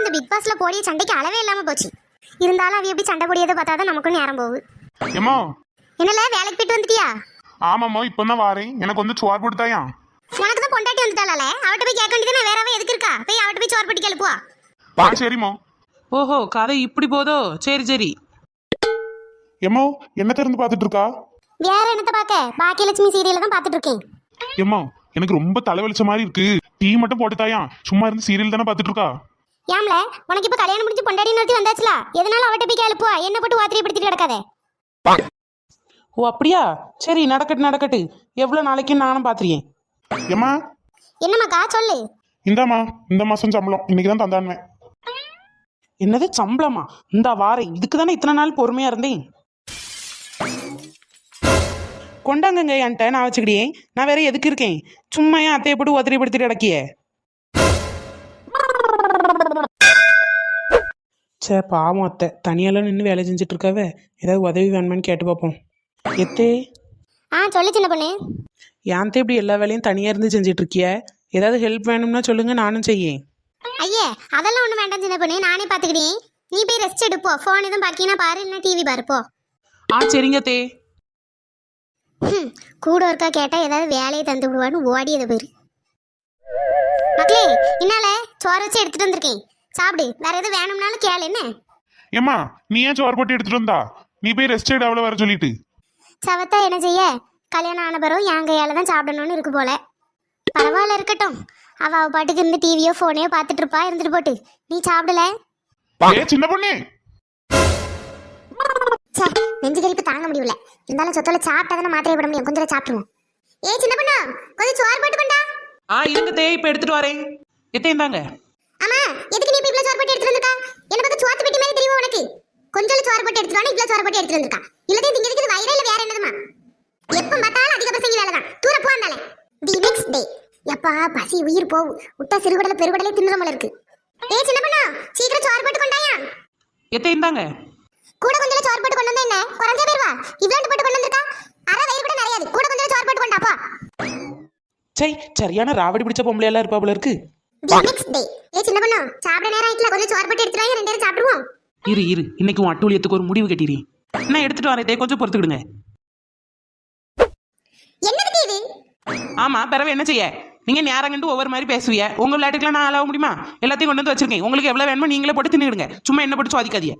இந்த பிக் பாஸ்ல போடிய சண்டைக்கு அளவே இல்லாம போச்சு. இருந்தாலும் அவ எப்படி சண்டை போடியதை பார்த்தாதான் நமக்கும் நேரம் போகுது. ஏமா என்னல வேலைக்கு போயிட்டு வந்துட்டியா? ஆமாம்மா இப்பதான் வாரேன். எனக்கு வந்து சோறு போட்டுதாயா? உனக்கு தான் பொண்டாட்டி வந்துட்டால, அவட்ட போய் கேட்க வேண்டியது நான் வேறவே எதுக்கு இருக்கா? போய் அவட்ட போய் சோறு போட்டு கேளுப்பா. சரிம்மா. ஓஹோ, கதை இப்படி போதோ? சரி சரி. ஏம்மா என்ன திறந்து பார்த்துட்டு இருக்கா? வேற என்னத்த பார்க்க? பாக்கியலட்சுமி சீரியல தான் பார்த்துட்டு இருக்கேன். ஏம்மா எனக்கு ரொம்ப தலைவலிச்ச மாதிரி இருக்கு. டீ மட்டும் போட்டுதாயா? சும்மா இருந்து சீரியல் தானே பார்த்துட்டு இருக்கா? ஏம்ல உனக்கு இப்ப கல்யாணம் முடிஞ்சு பொண்டாட்டி நிறுத்தி வந்தாச்சுல, எதனால அவட்ட போய் கேளுப்பா. என்ன போட்டு வாத்திரியப்படுத்திட்டு கிடக்காதே. ஓ அப்படியா? சரி நடக்கட்டு நடக்கட்டு. எவ்வளவு நாளைக்கு நானும் பாத்துறேன். ஏம்மா என்னம்மாக்கா சொல்லு. இந்தாம்மா இந்த மாசம் சம்பளம் இன்னைக்கு தான் தந்தானுவேன். என்னது சம்பளமா? இந்த வாரேன். இதுக்கு தானே இத்தனை நாள் பொறுமையா இருந்தேன். கொண்டாங்கங்க என்கிட்ட, நான் வச்சுக்கிட்டேன். நான் வேற எதுக்கு இருக்கேன்? சும்மா ஏன் அத்தையை போட்டு ஒத்திரிப்படுத்திட்டு கிடக்கிய? சே பாவம் அத்தை தனியெல்லாம் நின்று வேலை செஞ்சுட்டு இருக்காவ. ஏதாவது உதவி வேணுமான்னு கேட்டு பார்ப்போம். எத்தே சொல்லு சின்ன பொண்ணு. ஏன் இப்படி எல்லா வேலையும் தனியா இருந்து செஞ்சுட்டு இருக்கிய? ஏதாவது ஹெல்ப் வேணும்னா சொல்லுங்க, நானும் செய்யேன். ஐயே அதெல்லாம் ஒண்ணு வேண்டாம் சின்ன பொண்ணு, நானே பாத்துக்கிட்டேன். நீ போய் ரெஸ்ட் எடுப்போ. போன் எதுவும் பாக்கினா பாரு, இல்ல டிவி பாருப்போ. சரிங்க தே. கூட ஒருக்கா கேட்டா ஏதாவது வேலையை தந்து விடுவான்னு ஓடியதை போயிரு. மக்களே என்னால சோறு வச்சு எடுத்துட்டு வந்திருக்கேன், சாப்பிடு. வேற எதுவும் வேணும்னாலும் கேளு. என்ன ஏம்மா நீ ஏன் சோறு போட்டு எடுத்துட்டு வந்தா? நீ போய் ரெஸ்ட் எடு அவ்வளோ வர சொல்லிட்டு. சவத்தா என்ன செய்ய? கல்யாணம் ஆன பிறகு என் கையால தான் சாப்பிடணும்னு இருக்கு போல. பரவாயில்ல இருக்கட்டும். அவ பாட்டுக்கு இருந்து டிவியோ போனையோ பார்த்துட்டு இருப்பா. இருந்துட்டு போட்டு. நீ சாப்பிடல? சின்ன பொண்ணு நெஞ்சு கழிப்பு தாங்க முடியல. இருந்தாலும் சொத்தோல சாப்பிட்டாதானே மாத்திரை போட முடியும். கொஞ்சம் சாப்பிடுவோம். சின்ன பொண்ணு கொஞ்சம் சோறு போட்டு கொண்டா. இருங்க தே, இப்ப எடுத்துட்டு வரேன். எத்தையும் தாங்க. ஆமா எதுக்கு நீ இப்ப சோறு போட்டு எடுத்துட்டு வந்திருக்கா? என்ன பத்தி சோத்து பெட்டி மாதிரி தெரியும் உனக்கு? கொஞ்சம் சோறு போட்டு எடுத்துட்டு வானே இவ்ளோ சோறு போட்டு எடுத்துட்டு வந்திருக்கா. இல்லதே திங்கிறதுக்கு வயிறே இல்ல வேற என்னதுமா? எப்ப பார்த்தாலும் அதிக பசங்க வேலை தான். தூர போந்தாலே தி நெக்ஸ்ட் டே. எப்பா பசி உயிர் போவு. விட்டா சிறுகுடல பெருகுடலே தின்னுற போல இருக்கு. சின்ன பொண்ணு சீக்கிரம் சோறு போட்டு கொண்டாயா? எத்தையும் தாங்க. கூட கொஞ்சம் சோறு போட்டு கொண்டு வந்தா என்ன குறைஞ்சே பேர்வா? இவ்வளவு போட்டு கொண்டு வந்திருக்கா. அரை வயிறு கூட நிறையாது. கூட கொஞ்சம் சோறு போட்டு கொண்டாப்பா. சரியான ராவடி பிடிச்ச பொம்பளை எல்லாம் இருப்பா போல இருக்கு. The next day. சின்ன பொண்ணு சாப்பிட நேரம் ஆயிட்டல, கொஞ்சம் சோறு போட்டு எடுத்துட்டு வாங்க, ரெண்டு பேரும் சாப்பிடுவோம். இரு இன்னைக்கு உன் அட்டூழியத்துக்கு ஒரு முடிவு கட்டிடுறேன். நான் எடுத்துட்டு வரேன் தே, கொஞ்சம் பொறுத்துக்கிடுங்க. என்னது இது? ஆமா பிறகு என்ன செய்ய? நீங்க நேரம் கண்டு ஒவ்வொரு மாதிரி பேசுவீங்க. உங்க விளையாட்டுக்கெல்லாம் நான் அளவ முடியுமா? எல்லாத்தையும் கொண்டு வந்து வச்சிருக்கேன். உங்களுக்கு எவ்வளவு வேணுமோ நீங்களே போட்டு தின்னுடுங்க. சும்மா என்ன போட்டு சுவாதிக்காதீங்க.